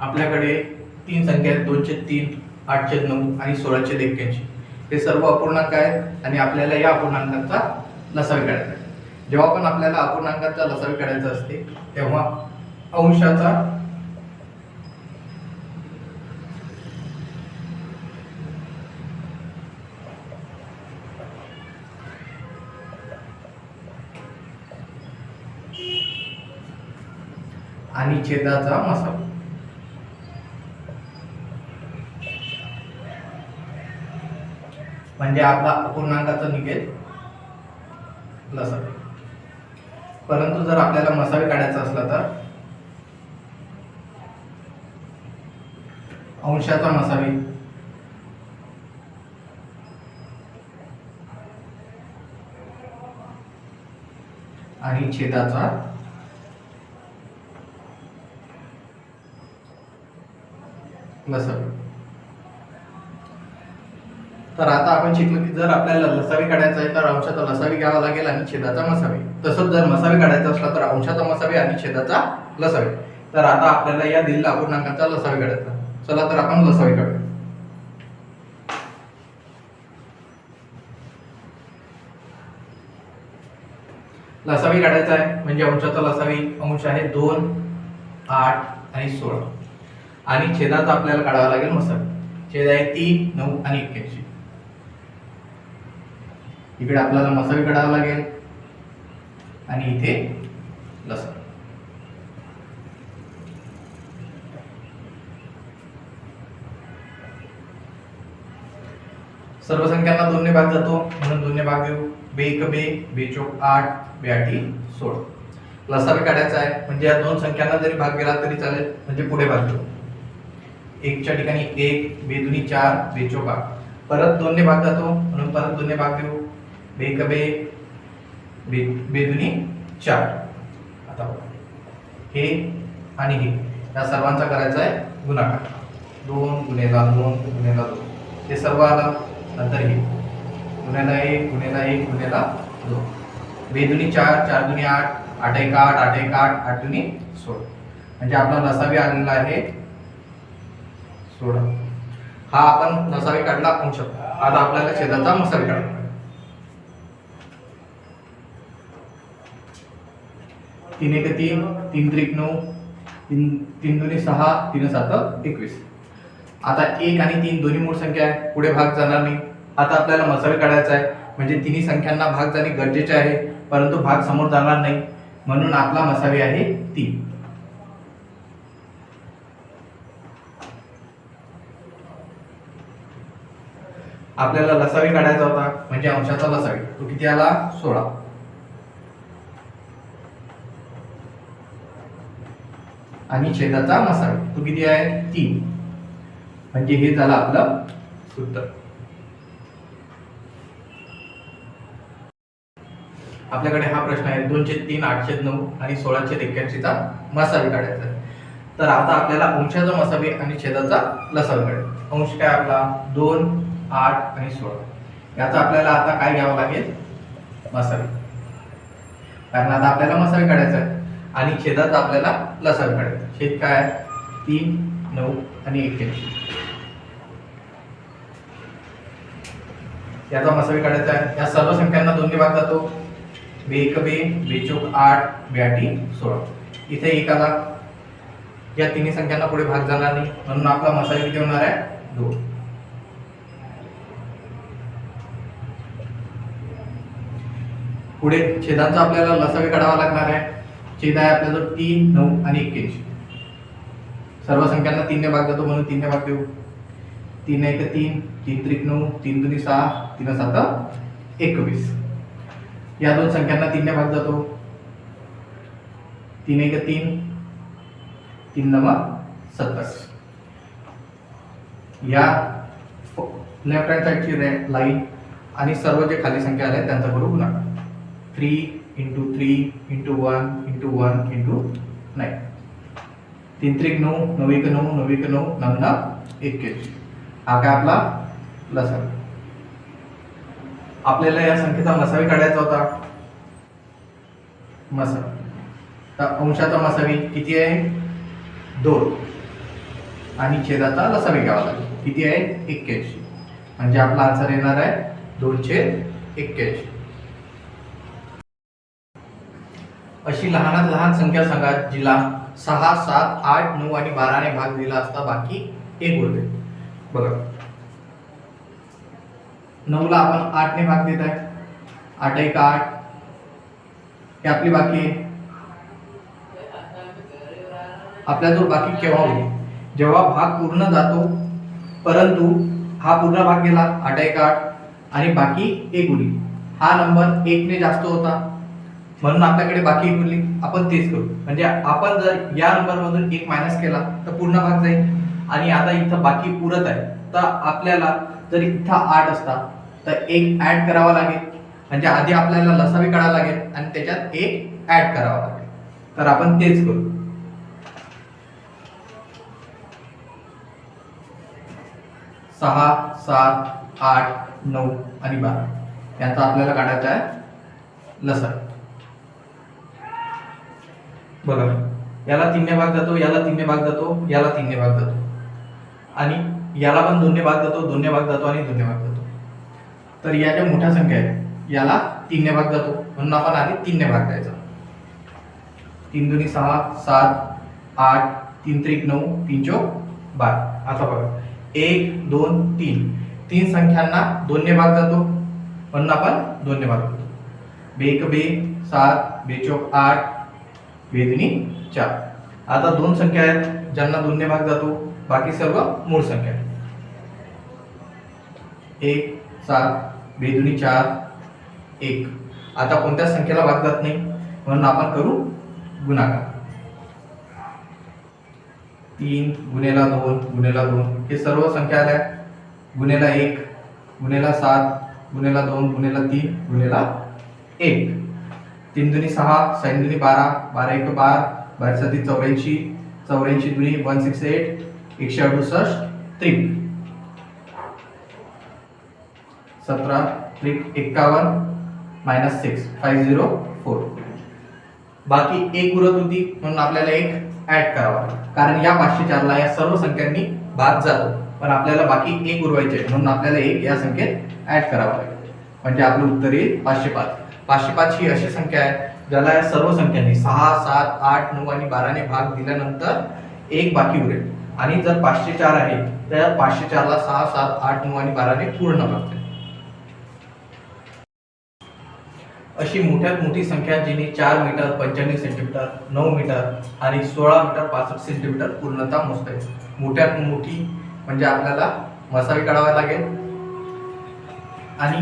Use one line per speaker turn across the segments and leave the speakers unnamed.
आपल्याकडे तीन संख्या आहेत, 2/3, 8/9 आणि 16/81. हे सर्व अपूर्णांक आहेत आणि आपल्याला या अपूर्णांकाचा लसावी काढायचा आहे. जेव्हा पण आपल्याला अपूर्णांकाचा लसावी काढायचा असते तेव्हा अंशाचा आणि छेदाचा मसावा म्हणजे आपला अपूर्णांकाचा निघेल लसावी. परंतु जर आपल्याला मसावी काढायचा असला तर अंशाचा मसावी आणि छेदाचा लसावी. तर आता आपण शिकलो की जर आपल्याला लसावी काढायचा आहे तर अंशाचा लसावी घ्यावा लागेल आणि छेदाचा मसावी. तसंच जर मसावी काढायचा असला तर अंशाचा मसावी आणि छेदाचा लसावी. तर आता आपल्याला या दिलेल्या अपूर्णांकाचा लसावी काढायचा. चला तर आपण लसावी काढूया. लसावी काढायचा आहे म्हणजे अंशाचा लसावी अंश आहे 2, 8 आणि 16 आणि छेदाचा आपल्याला काढावा लागेल मसावी. छेद आहे 3, 9 आणि 81. इकडे आपल्याला मसावी काढावा लागेल आणि इथे लसावी. सर्व संख्यांना 2 ने भाग जातो म्हणून 2 ने भाग देऊ. 2 1 2, 2 चौक 8, 2 8 16. लसावी काढायचा आहे म्हणजे या दोन संख्यांना जरी भाग गेला तरी चालेल म्हणजे पुढे भाग देऊ. 1 च्या ठिकाणी 1, 2 दुनी 4, 2 चौक 8. परत 2 ने भाग जातो म्हणून परत 2 ने भाग देऊ. 2 1 2, 2 दुनी 4. आता हे आणि हे या सर्वांचा करायचा आहे गुणाकार. 2 गुणेला 2 गुणेला 2 हे सर्व आलं. नंतर हे गुणेला 1 गुणेला 1 गुणेला 2. 2 दुनी 4, 4 दुनी 8, 8 1 8, 8 1 8, 8 दुनी 16. म्हणजे आपला लसावी आलेला आहे 16. हा आपण लसावी काढला अंश. आता आपल्याला छेदाचा मसावी काढायचा. 3 1 3, 3 3 9, 3 दुनी 6, 3 7 21. आता 1 आणि 3 दोन्ही मूळ संख्या आहे, पुढे भाग जाणार नाही. आता आपल्याला मसावी काढायचा आहे म्हणजे तिन्ही संख्यांना भाग जाणे गरजेचे आहे परंतु भाग समोर जाणार नाही म्हणून आपला मसावी आहे 3. आपल्याला लसावी काढायचा होता म्हणजे अंशाचा लसावी. तो किती आला 16 आणि छेदाचा मसावी तो किती आहे 3 म्हणजे हे झालं आपलं उत्तर. आपल्याकडे हा प्रश्न आहे 2/3, 8/9 आणि 16/81 चा मसावी काढायचा आहे. तर आता आपल्याला अंशाचा मसावी आणि छेदाचा लसावी काढायचा. अंश काय आपला 2, 8 आणि 16. याचा आपल्याला आता काय घ्यावं लागेल मसावी. कारण आता आपल्याला मसावी काढायचा आहे आणि छेदाचा आपल्याला लसावी काढायचा. छेद काय 3, 9 आणि 81. याचा मसावी काढायचा आहे. या सर्व संख्यांना 2 ने भाग जातो. 2 1 2, 2 चौक 8, 2 8 16. इथे 1 आला. या तिन्ही संख्यांना पुढे भाग जाणार नाही म्हणून आपला मसावी किती होणार आहे 2. पुढे छेदांचा आपल्याला लसावी काढावा लागणार आहे. छेद आहे आपला जो 3, 9 आणि 81. सर्व संख्यांना 3 ने भाग जातो म्हणून 3 ने भाग देऊ. 3 1 3, 3 3 9, 3 दुनी 6, 3 7 21. या दोन संख्यांना 3 ने भाग जातो. 3 1 3, 3 9 27. या लेफ्ट हँड साइडची लाईन आणि सर्व जे खाली संख्या आल्या त्यांचा करू गुणाकार. 3 × 3 × 1 × 1 × 9. 3 3 9, 9 1 9, 9 1 9, 9 9 21. हा काय आपला लसावी. आपल्याला या संख्येचा मसावी काढायचा होता. मसावी तर अंशाचा मसावी किती आहे 2. आणि छेदाचा लसावी घ्यावा लागेल. किती आहे? 81. म्हणजे आपला आन्सर येणार आहे 2/81. अशी लहानात लहान संख्या सांगा जिला 6, 7, 8, 9 आणि 12 ने भाग दिला असता बाकी 1 उरते. बघा 9 ला आपण 8 ने भाग देत आहे. 8 1 8. हे आपली बाकी आहे. आपल्या जो बाकी केव्हा होईल? जेव्हा भाग पूर्ण जातो परंतु हा पूर्ण भाग गेला 8 1 8 आणि बाकी 1 उरली. हा नंबर 1 ने जास्त होता म्हणून आपल्याकडे बाकी 1 उरली. आपण तेच करू. म्हणजे आपण जर या नंबर मधून 1 मायनस केला तर पूर्ण भाग जाईल. आणि आता इथं बाकी उरत आहे तर आपल्याला जर इथं 8 असता तर 1 ऍड करावा लागेल. म्हणजे आधी आपल्याला लसावी काढावा लागेल आणि त्याच्यात 1 ऍड करावा लागेल. तर आपण तेच करू. 6 7 8 9 आणि 12 यांचा आपल्याला काढायचा आहे लसावी. बघा याला 3 ने भाग जातो, याला 3 ने भाग जातो, याला 3 ने भाग जातो आणि याला पण 2 ने भाग जातो, 2 ने भाग जातो आणि 2 ने भाग जातो. तर या ज्या मोठ्या संख्या आहेत याला 3 ने भाग जातो म्हणून आपण आधी 3 ने भाग द्यायचा. 3 दुनी 6 7 8 3 त्रिक 9 3 चौक 12. आता बघा 1 2 3 तीन संख्यांना 2 ने भाग जातो म्हणून आपण 2 ने भाग देतो. 2 1 2 7 2 चौक 8 2 दुनी 4. आता 2 संख्या आहेत ज्यांना 2 ने भाग जातो, बाकी सर्व मूळ संख्या आहेत. 1 7 2 दुनी 4 1. आता कोणत्याच संख्येला भाग जात नाही म्हणून आपण करू गुणाकार. 3 गुणेला 2 गुणेला 2 हे सर्व संख्या आल्या. गुणेला 1 गुणेला 7 गुणेला 2 गुणेला 3 गुणेला 1. 3 दुनी 6 6 दुनी 12 12 1 12 12 7 84 84 दुनी 168 168 त्रिक 17 त्रिक 51 -6 504. बाकी 1 उरत होती म्हणून आपल्याला 1 ऍड करावा कारण या 504 ला या सर्व संख्यांनी भाग जातो पण आपल्याला बाकी 1 उरवायचे म्हणून आपल्याला 1 या संख्येत ऍड करावा लागेल. म्हणजे आपलं उत्तर येईल 505. 505 ही अशी संख्या आहे ज्याला या सर्व संख्यांनी 6 7 8 9 आणि 12 ने भाग दिल्यानंतर 1 बाकी उरेल. आणि जर 504 आहे तर 504 ला 6 7 8 9 आणि 12 ने पूर्ण भाग जाईल. अशी मोठ्यात मोठी संख्या जिने 4 मीटर 95 सेंटीमीटर 9 मीटर आणि 16 मीटर 65 सेंटीमीटर पूर्णतः मोजता येते. मोठ्यात मोठी म्हणजे आपल्याला मसावी काढावा लागेल आणि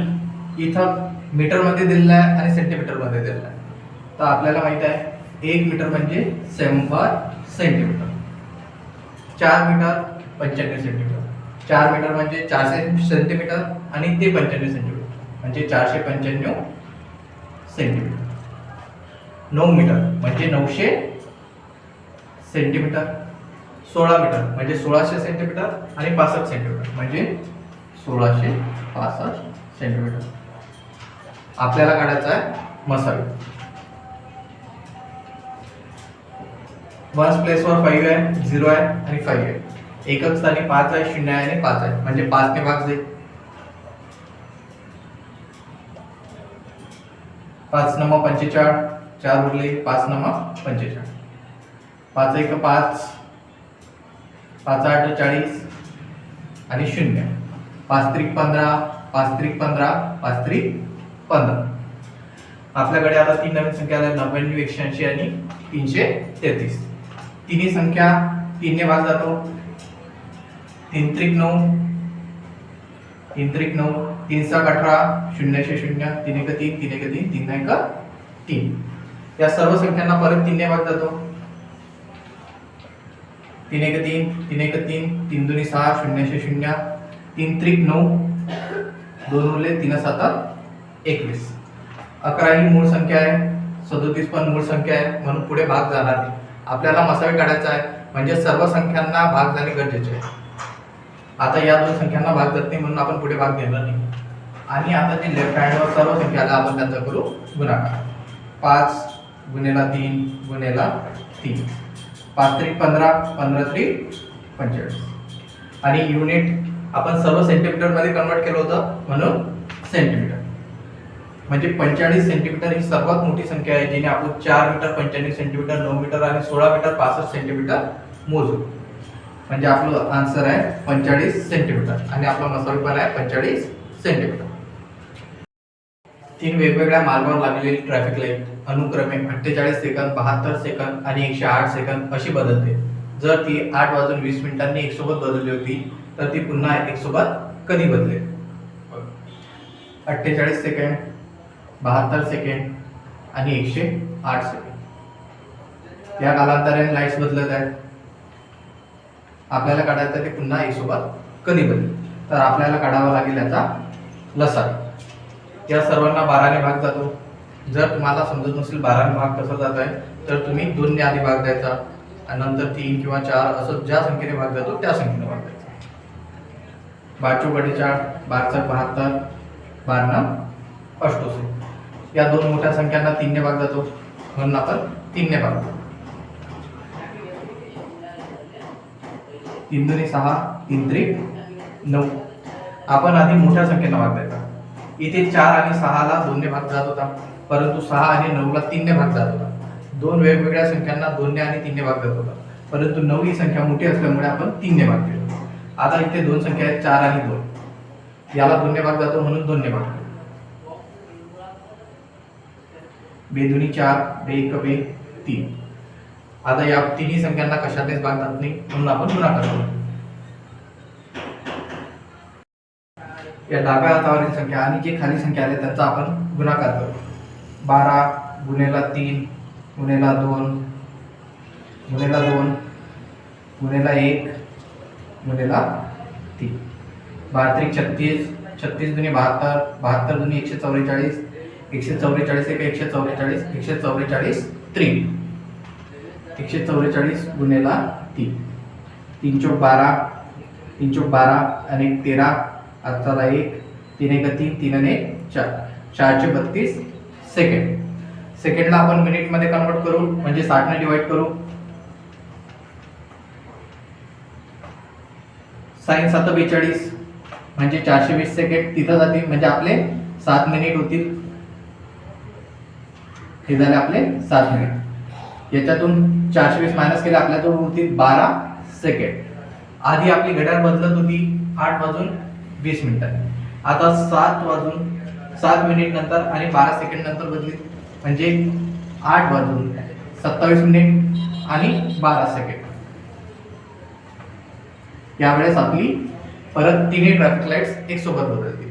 इथं मीटर मध्ये दिलेला आहे आणि सेंटीमीटर मध्ये दिलेला आहे. तर आपल्याला माहित आहे 1 मीटर म्हणजे 100 सेंटीमीटर. 4 metre 95 centimetre. 4 मीटर म्हणजे 400 सेंटीमीटर आणि ते 95 सेंटीमीटर म्हणजे 495 सेंटीमीटर. 9 मीटर म्हणजे 900 सेंटीमीटर. 16 मीटर म्हणजे 1600 सेंटीमीटर आणि 65 सेंटीमीटर म्हणजे 1665 सेंटीमीटर. आपल्याला काढायचा आहे मसावी. वन्स प्लेसवर 5 आहे 0 आहे आणि 5 आहे. एकक स्थानी 5 आहे 0 आहे आणि 5 आहे म्हणजे 5 ने भाग जाईल. 5 9 45 4 उरले 5 9 45. 5 1 5 5 8 40 आणि 0. 5 त्रिक 15 5 त्रिक 15 5 त्रिक 15. आपल्याकडे आता तीन नवीन संख्या आल्या 99 180 आणि 333. तिन्ही संख्या 3 ने भाग जातो. 3 त्रिक 9 3 त्रिक 9 3 7 18 0 0 3 1 3 3 1 3 3 1 3. या सर्व संख्यांना परत 3 ने भाग जातो. 3 1 3 3 1 3 3 2 6 0 0 3 त्रिक 9 2 उरले 3 7 21. 11 ही मूळ संख्या आहे. 37 पण मूळ संख्या आहे म्हणून पुढे भाग जाणार नाही. आपल्याला मसावी काढायचा आहे म्हणजे सर्व संख्यांना भाग जाणे गरजेचे आहे. आता या दोन संख्यांना भाग जात नाही म्हणून आपण पुढे भाग घेणार नाही. आणि आता जे लेफ्ट हँडवर सर्व संख्या आल्या आपण त्यांचा करू गुणाकार. 5 गुणेला 3 गुणेला 3. 5 त्रिक 15 15 त्रिक 45 आणि युनिट आपण सर्व सेंटीमीटर मध्ये कन्वर्ट केलं होतं म्हणून सेंटीमीटर. म्हणजे 45 सेंटीमीटर ही सर्वात मोठी संख्या आहे जिने आपण 4 मीटर 95 सेंटीमीटर 9 मीटर आणि 16 मीटर 65 सेंटीमीटर मोजू. म्हणजे आपलं आन्सर आहे 45 सेंटीमीटर आणि आपला मसाल पण आहे 45 सेंटीमीटर. 3 वेगवेगळ्या मार्गावर लागलेली ट्रॅफिक लाईट अनुक्रमे 48 सेकंद 72 सेकंद आणि 108 सेकंद अशी बदलते. जर ती 8:20 एक सोबत बदलली होती तर ती पुन्हा एक सोबत कधी बदलेल? 48 सेकंड 72 सेकंड आणि 108 सेकंड या कालांतराने लाईट्स बदलत आहेत. आपल्याला काढायचं ते पुन्हा एक सोबत कधी बदलेल? तर आपल्याला काढावा लागेल याचा लसाअ. या सर्वांना 12 ने भाग जातो. जर तुम्हाला समजत नसेल 12 ने भाग कसा जात आहे तर तुम्ही 2 ने आधी भाग द्यायचा आणि नंतर 3 किंवा 4 असं ज्या संख्येने भाग जातो त्या संख्येने भाग द्यायचा. 12 42 12 72 12 88 या दोन मोठ्या संख्यांना 3 ने भाग जातो म्हणून आपण 3 ने भाग देतो. 3 दुनी 6 3 त्रिक 9. आपण आधी मोठ्या संख्येला भाग द्यायचा. इथे 4 आणि 6 ला 2 ने भाग जात होता परंतु 6 आणि 9 ला 3 ने भाग जात होता. दोन वेगवेगळ्या संख्यांना 2 ने आणि 3 ने भाग जात होता परंतु 9 ही संख्या मोठी असल्यामुळे आपण 3 ने भाग दिला. आता इथे दोन संख्या आहेत 4 आणि 2. याला 2 ने भाग जातो म्हणून 2 ने भाग दिला. 2 दुनी 4 2 1 2 3. आता या तिन्ही संख्यांना कशानेच भाग जात नाही म्हणून आपण गुणाकार करू. या डाव्या हातावरील संख्या आणि जे खाली संख्या आल्या त्यांचा आपण गुणाकार करू. 12 गुणेला 3 गुणेला 2 गुणेला 2 गुणेला 1 गुणेला 3. 12 36 36 दुनी 72 72 दुनी 144 144 एक 144 144 3 144 गुणेला 3 3 चौक 12 3 चौक 12 आणि 13 आजचा 1 3 1 3 3 आणि 4 432 सेकंड. सेकंडला आपण मिनिट मध्ये कन्वर्ट करू म्हणजे 60 ने डिवाइड करू. sin 7 42 म्हणजे 420 सेकंड तिथं जातील म्हणजे आपले 7 मिनिट होतील. हे झाले आपले 7 मिनिट. याच्यातून 420 मायनस केले आपल्याजवळ होतील 12 सेकंड. आधी आपली घड्याळ बदलत होती 8:20 मिनिटांनी. आता 7 मिनिट नंतर आणि 12 सेकंड नंतर बदली म्हणजे 8:27 मिनिट आणि 12 सेकंड. यावेळेस आपली परत तिन्ही ट्रॅफिक लाईट्स एक सोबत बदलतील.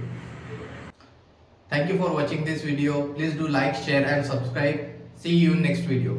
Thank you for watching this video. Please do like, share and subscribe. See you in next video.